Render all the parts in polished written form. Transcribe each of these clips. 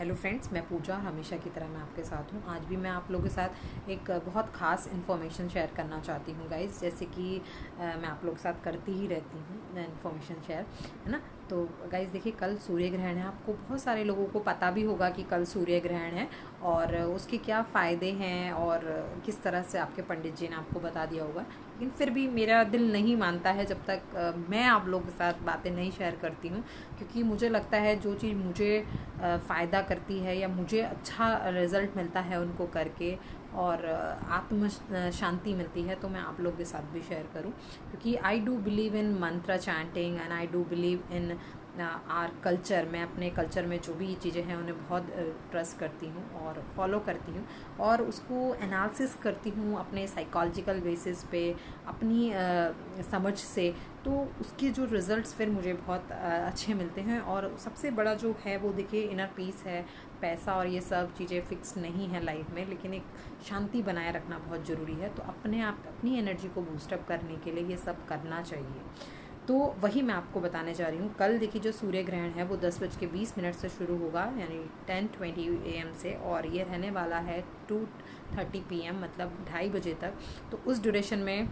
Hello friends, मैं पूजा हमेशा की तरह मैं आपके साथ हूँ। आज भी मैं आप लोगों के साथ एक बहुत ख़ास इन्फॉर्मेशन शेयर करना चाहती हूँ गाइज़। जैसे कि मैं आप लोगों के साथ करती ही रहती हूँ इन्फॉर्मेशन शेयर, है ना। तो गाइज़ देखिए, कल सूर्य ग्रहण है। आपको बहुत सारे लोगों को पता भी होगा कि कल सूर्य ग्रहण है और उसके क्या फ़ायदे हैं और किस तरह से आपके पंडित जी ने आपको बता दिया होगा। लेकिन फिर भी मेरा दिल नहीं मानता है जब तक मैं आप लोगों के साथ बातें नहीं शेयर करती हूँ, क्योंकि मुझे लगता है जो चीज़ मुझे फ़ायदा करती है या मुझे अच्छा रिज़ल्ट मिलता है उनको करके और आत्म शांति मिलती है, तो मैं आप लोगों के साथ भी शेयर करूं। क्योंकि आई डू बिलीव इन मंत्र chanting and I do believe in our culture. मैं अपने कल्चर में जो भी चीज़ें हैं उन्हें बहुत ट्रस्ट करती हूँ और फॉलो करती हूँ और उसको एनालिसिस करती हूँ अपने साइकोलॉजिकल बेसिस पे, अपनी समझ से। तो उसके जो रिज़ल्ट्स फिर मुझे बहुत अच्छे मिलते हैं। और सबसे बड़ा जो है वो देखिए इनर पीस है। पैसा और ये सब चीज़ें फिक्स नहीं है लाइफ में, लेकिन एक शांति बनाए रखना बहुत ज़रूरी है। तो अपने आप अपनी एनर्जी को बूस्टअप करने के लिए ये सब करना चाहिए। तो वही मैं आपको बताने जा रही हूँ। कल देखिए जो सूर्य ग्रहण है वो 10:20 से शुरू होगा, यानी 10:20 AM से, और ये रहने वाला है 2:30 PM, मतलब 2:30 तक। तो उस ड्यूरेशन में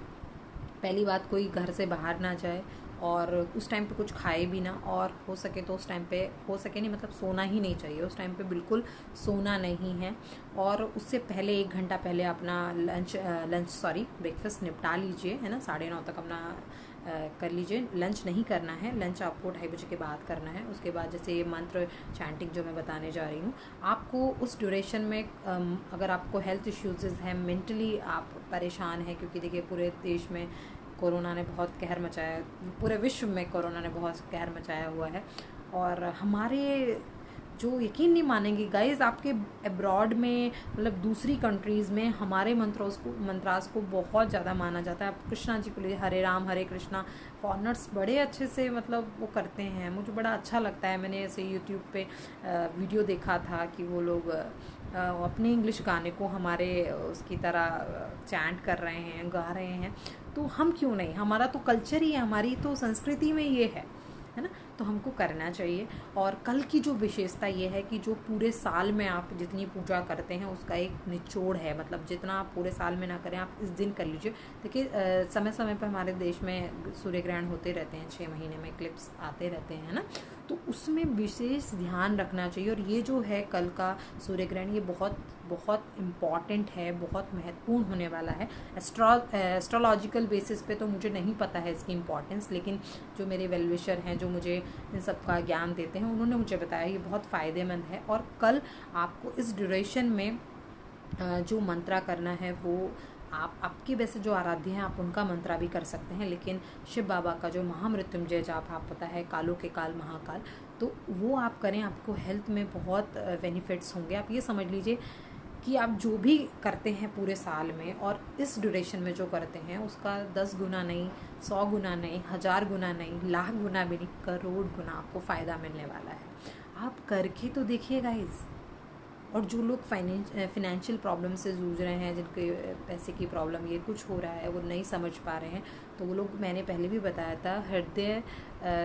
पहली बात, कोई घर से बाहर ना जाए और उस टाइम पे कुछ खाए भी ना, और हो सके तो उस टाइम पे, हो सके नहीं मतलब सोना ही नहीं चाहिए उस टाइम पे, बिल्कुल सोना नहीं है। और उससे पहले 1 घंटा पहले अपना ब्रेकफास्ट निपटा लीजिए, है ना। 9:30 तक अपना कर लीजिए। लंच नहीं करना है, लंच आपको 2:30 के बाद करना है। उसके बाद जैसे ये मंत्र चैंटिंग जो मैं बताने जा रही हूँ, आपको उस ड्यूरेशन में अगर आपको हेल्थ इश्यूज़ हैं, मेंटली आप परेशान हैं, क्योंकि देखिए पूरे देश में कोरोना ने बहुत कहर मचाया, पूरे विश्व में कोरोना ने बहुत कहर मचाया हुआ है। और हमारे जो यकीन नहीं मानेंगे गाइज, आपके अब्रॉड में मतलब दूसरी कंट्रीज़ में हमारे मंत्रास को बहुत ज़्यादा माना जाता है। आप कृष्णा जी को लिए, हरे राम हरे कृष्णा, फॉरनर्स बड़े अच्छे से मतलब वो करते हैं। मुझे बड़ा अच्छा लगता है। मैंने ऐसे यूट्यूब पे वीडियो देखा था कि वो लोग अपने इंग्लिश गाने को हमारे उसकी तरह चैंट कर रहे हैं, गा रहे हैं। तो हम क्यों नहीं, हमारा तो कल्चर ही है, हमारी तो संस्कृति में ये है ना। तो हमको करना चाहिए। और कल की जो विशेषता ये है कि जो पूरे साल में आप जितनी पूजा करते हैं उसका एक निचोड़ है, मतलब जितना आप पूरे साल में ना करें आप इस दिन कर लीजिए। देखिए समय समय पर हमारे देश में सूर्य ग्रहण होते रहते हैं, 6 महीने में क्लिप्स आते रहते हैं, है ना। तो उसमें विशेष ध्यान रखना चाहिए। और ये जो है कल का सूर्य ग्रहण, ये बहुत बहुत इम्पॉर्टेंट है, बहुत महत्वपूर्ण होने वाला है। एस्ट्रोलॉजिकल बेसिस पे तो मुझे नहीं पता है इसकी इम्पॉर्टेंस, लेकिन जो मेरे वेलविशर हैं, जो मुझे इन सब का ज्ञान देते हैं, उन्होंने मुझे बताया ये बहुत फ़ायदेमंद है। और कल आपको इस ड्यूरेशन में जो मंत्रा करना है वो आपके वैसे जो आराध्य हैं आप उनका मंत्रा भी कर सकते हैं, लेकिन शिव बाबा का जो महामृत्युंजय जाप आप पता है, कालों के काल महाकाल, तो वो आप करें। आपको हेल्थ में बहुत बेनिफिट्स होंगे। आप ये समझ लीजिए कि आप जो भी करते हैं पूरे साल में और इस ड्यूरेशन में जो करते हैं उसका 10 गुना नहीं, 100 गुना नहीं, 1000 गुना नहीं, लाख गुना भी नहीं, करोड़ गुना आपको फ़ायदा मिलने वाला है। आप करके तो देखिए गाइस। और जो लोग फाइनेंशियल प्रॉब्लम से जूझ रहे हैं, जिनके पैसे की प्रॉब्लम, ये कुछ हो रहा है, वो नहीं समझ पा रहे हैं, तो वो लोग, मैंने पहले भी बताया था, हृदय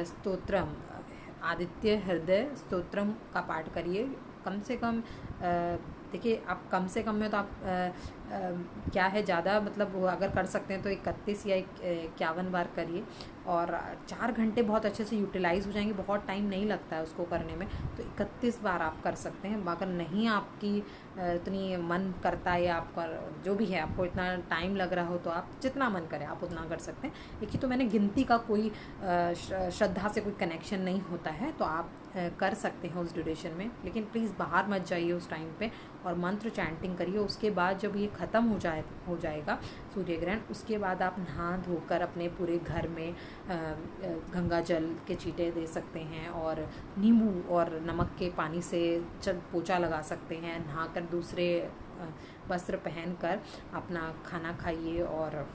स्तोत्रम, आदित्य हृदय स्तोत्रम का पाठ करिए कम से कम। देखिए आप कम से कम में तो आप क्या है, ज़्यादा मतलब अगर कर सकते हैं तो 31 या 51 बार करिए, और 4 घंटे बहुत अच्छे से यूटिलाइज़ हो जाएंगे। बहुत टाइम नहीं लगता है उसको करने में, तो 31 बार आप कर सकते हैं। अगर नहीं आपकी इतनी मन करता है, या आपका जो भी है, आपको इतना टाइम लग रहा हो, तो आप जितना मन करे आप उतना कर सकते हैं। देखिए तो मैंने गिनती का कोई श्रद्धा से कोई कनेक्शन नहीं होता है, तो आप कर सकते हैं उस ड्यूरेशन में, लेकिन प्लीज़ बाहर मत जाइए उस टाइम पे और मंत्र चैंटिंग करिए। उसके बाद जब ये ख़त्म हो जाएगा सूर्य ग्रहण, उसके बाद आप नहा धोकर अपने पूरे घर में गंगा जल के छींटे दे सकते हैं, और नींबू और नमक के पानी से पोछा लगा सकते हैं। नहाकर दूसरे वस्त्र पहनकर अपना खाना खाइए और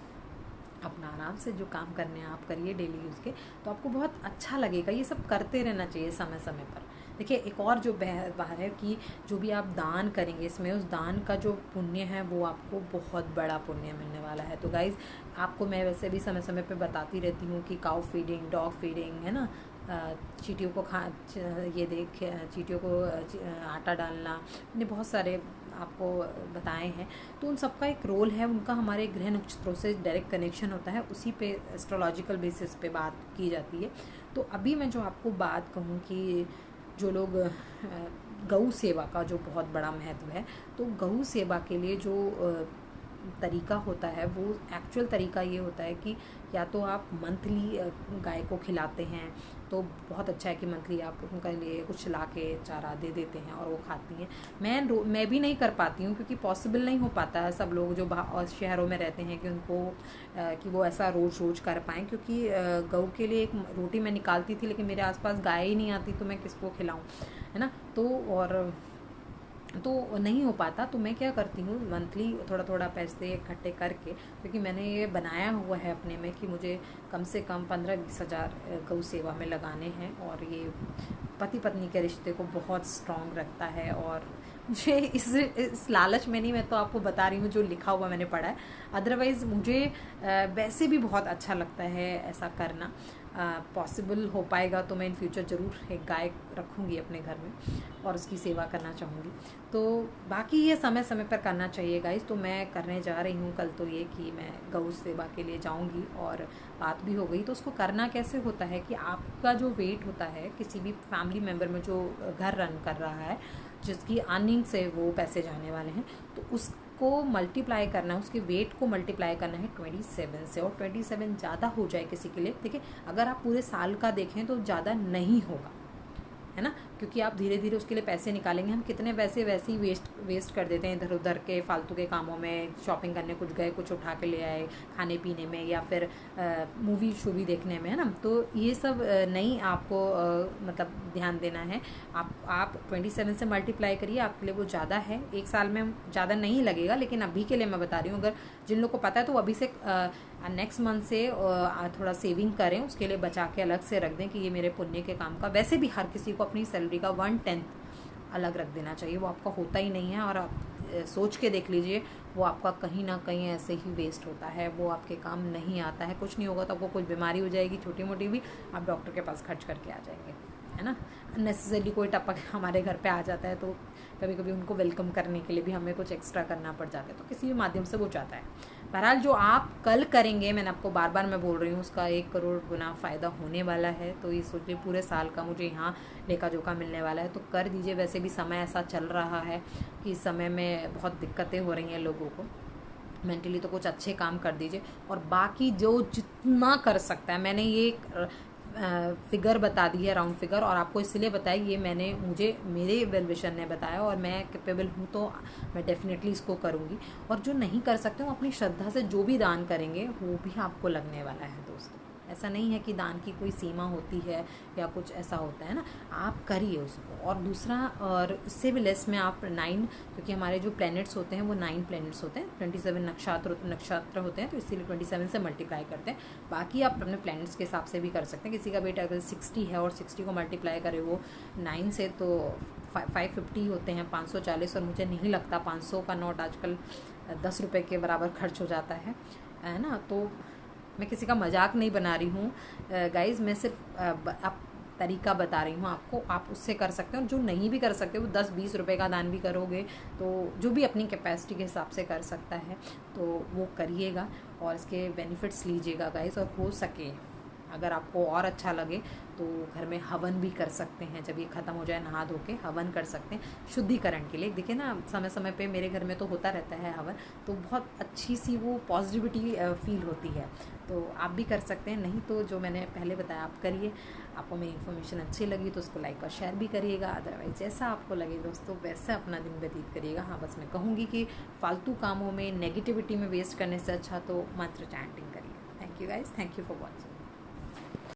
अपना आराम से जो काम करने हैं आप करिए डेली यूज़ के, तो आपको बहुत अच्छा लगेगा। ये सब करते रहना चाहिए समय समय पर। देखिए एक और जो बाहर है कि जो भी आप दान करेंगे इसमें, उस दान का जो पुण्य है वो आपको बहुत बड़ा पुण्य मिलने वाला है। तो गाइज़ आपको मैं वैसे भी समय समय पे बताती रहती हूँ कि काउ फीडिंग, डॉग फीडिंग, है ना, चींटियों को ये देख चींटियों को आटा डालना, मैंने बहुत सारे आपको बताए हैं। तो उन सबका एक रोल है, उनका हमारे ग्रह नक्षत्रों से डायरेक्ट कनेक्शन होता है, उसी पे एस्ट्रोलॉजिकल बेसिस पे बात की जाती है। तो अभी मैं जो आपको बात कहूँ कि जो लोग गौ सेवा का जो बहुत बड़ा महत्व है, तो गौ सेवा के लिए जो तरीका होता है वो एक्चुअल तरीका ये होता है कि या तो आप मंथली गाय को खिलाते हैं, तो बहुत अच्छा है कि मंथली आप उनके लिए कुछ ला के चारा दे देते हैं और वो खाती हैं। मैं भी नहीं कर पाती हूँ क्योंकि पॉसिबल नहीं हो पाता है सब लोग जो शहरों में रहते हैं कि उनको कि वो ऐसा रोज़ कर पाएँ, क्योंकि गऊ के लिए एक रोटी मैं निकालती थी लेकिन मेरे आसपास गाय ही नहीं आती तो मैं किसको खिलाऊँ, है ना। तो नहीं हो पाता। तो मैं क्या करती हूँ, मंथली थोड़ा थोड़ा पैसे इकट्ठे करके, क्योंकि मैंने ये बनाया हुआ है अपने में कि मुझे कम से कम 15-20 हज़ार गौ सेवा में लगाने हैं, और ये पति पत्नी के रिश्ते को बहुत स्ट्रॉन्ग रखता है। और मुझे इस लालच में नहीं, मैं तो आपको बता रही हूँ जो लिखा हुआ मैंने पढ़ा है। अदरवाइज़ मुझे वैसे भी बहुत अच्छा लगता है ऐसा करना। पॉसिबल हो पाएगा तो मैं इन फ्यूचर ज़रूर एक गाय रखूँगी अपने घर में और उसकी सेवा करना चाहूँगी। तो बाकी ये समय समय पर करना चाहिए गाइस। तो मैं करने जा रही हूँ कल तो ये कि मैं गौ सेवा के लिए जाऊँगी, और बात भी हो गई। तो उसको करना कैसे होता है कि आपका जो वेट होता है किसी भी फैमिली मेम्बर में जो घर रन कर रहा है, जिसकी अर्निंग से वो पैसे जाने वाले हैं, तो उसको मल्टीप्लाई करना है, उसके वेट को मल्टीप्लाई करना है 27 से। और 27 ज़्यादा हो जाए किसी के लिए, देखिए अगर आप पूरे साल का देखें तो ज़्यादा नहीं होगा, है ना, क्योंकि आप धीरे धीरे उसके लिए पैसे निकालेंगे। हम कितने वैसे ही वेस्ट कर देते हैं इधर उधर के फालतू के कामों में, शॉपिंग करने कुछ गए, कुछ उठा के ले आए, खाने पीने में, या फिर मूवी शूवी देखने में, है ना। तो ये सब नहीं आपको मतलब ध्यान देना है। आप 27 से मल्टीप्लाई करिए, आपके लिए वो ज़्यादा है। एक साल में ज़्यादा नहीं लगेगा, लेकिन अभी के लिए मैं बता रही हूँ, अगर जिन लोगों को पता है तो अभी से नेक्स्ट मंथ से थोड़ा सेविंग करें, उसके लिए बचा के अलग से रख दें कि ये मेरे पुण्य के काम का। वैसे भी हर किसी को अपनी सैलरी का 1/10 अलग रख देना चाहिए, वो आपका होता ही नहीं है। और आप सोच के देख लीजिए, वो आपका कहीं ना कहीं ऐसे ही वेस्ट होता है, वो आपके काम नहीं आता है। कुछ नहीं होगा तो आपको कुछ बीमारी हो जाएगी छोटी मोटी भी, आप डॉक्टर के पास खर्च करके आ जाएंगे, है ना। नेसेसरी कोई टपक हमारे घर पे आ जाता है तो कभी कभी उनको वेलकम करने के लिए भी हमें कुछ एक्स्ट्रा करना पड़ जाता है, तो किसी भी माध्यम से वो जाता है। बहरहाल जो आप कल करेंगे, मैंने आपको बार बार मैं बोल रही हूँ, उसका 1 करोड़ गुना फ़ायदा होने वाला है। तो ये सोचिए पूरे साल का मुझे यहाँ लेखा जोखा मिलने वाला है, तो कर दीजिए। वैसे भी समय ऐसा चल रहा है कि इस समय में बहुत दिक्कतें हो रही हैं लोगों को मेंटली, तो कुछ अच्छे काम कर दीजिए। और बाकी जो जितना कर सकता है, मैंने ये फिगर बता दी है, राउंड फिगर, और आपको इसलिए बताई, ये मुझे मेरे वेल विशर ने बताया और मैं कैपेबल हूँ, तो मैं डेफिनेटली इसको करूँगी। और जो नहीं कर सकते वो अपनी श्रद्धा से जो भी दान करेंगे वो भी आपको लगने वाला है दोस्तों। ऐसा नहीं है कि दान की कोई सीमा होती है या कुछ ऐसा होता है ना, आप करिए उसको। और दूसरा, और इससे भी लेस में आप 9, क्योंकि हमारे जो प्लैनेट्स होते हैं वो 9 प्लैनेट्स होते हैं, 27 नक्षत्र होते हैं, तो इसीलिए 27 से मल्टीप्लाई करते हैं। बाकी आप अपने प्लैनेट्स के हिसाब से भी कर सकते हैं। किसी का वेट अगर 60 है और 60 को मल्टीप्लाई करे वो 9 से, तो 550 होते हैं, 540। और मुझे नहीं लगता 500 का नोट आजकल 10 रुपये के बराबर खर्च हो जाता है ना। तो मैं किसी का मजाक नहीं बना रही हूँ गाइज़, मैं सिर्फ आप तरीका बता रही हूँ आपको, आप उससे कर सकते हो। जो नहीं भी कर सकते वो 10-20 रुपए का दान भी करोगे, तो जो भी अपनी कैपेसिटी के हिसाब से कर सकता है तो वो करिएगा और इसके बेनिफिट्स लीजिएगा गाइज़। और हो सके अगर आपको और अच्छा लगे तो घर में हवन भी कर सकते हैं। जब ये ख़त्म हो जाए नहा धो के हवन कर सकते हैं शुद्धिकरण के लिए। देखिए ना, समय समय पे मेरे घर में तो होता रहता है हवन, तो बहुत अच्छी सी वो पॉजिटिविटी फील होती है। तो आप भी कर सकते हैं, नहीं तो जो मैंने पहले बताया आप करिए। आपको मेरी इन्फॉर्मेशन अच्छी लगी तो उसको लाइक और शेयर भी करिएगा। अदरवाइज जैसा आपको लगे दोस्तों वैसा अपना दिन व्यतीत करिएगा। हाँ, बस मैं कहूँगी कि फालतू कामों में, नेगेटिविटी में वेस्ट करने से अच्छा तो मंत्र चैंटिंग करिए। Thank you guys, thank you for watching.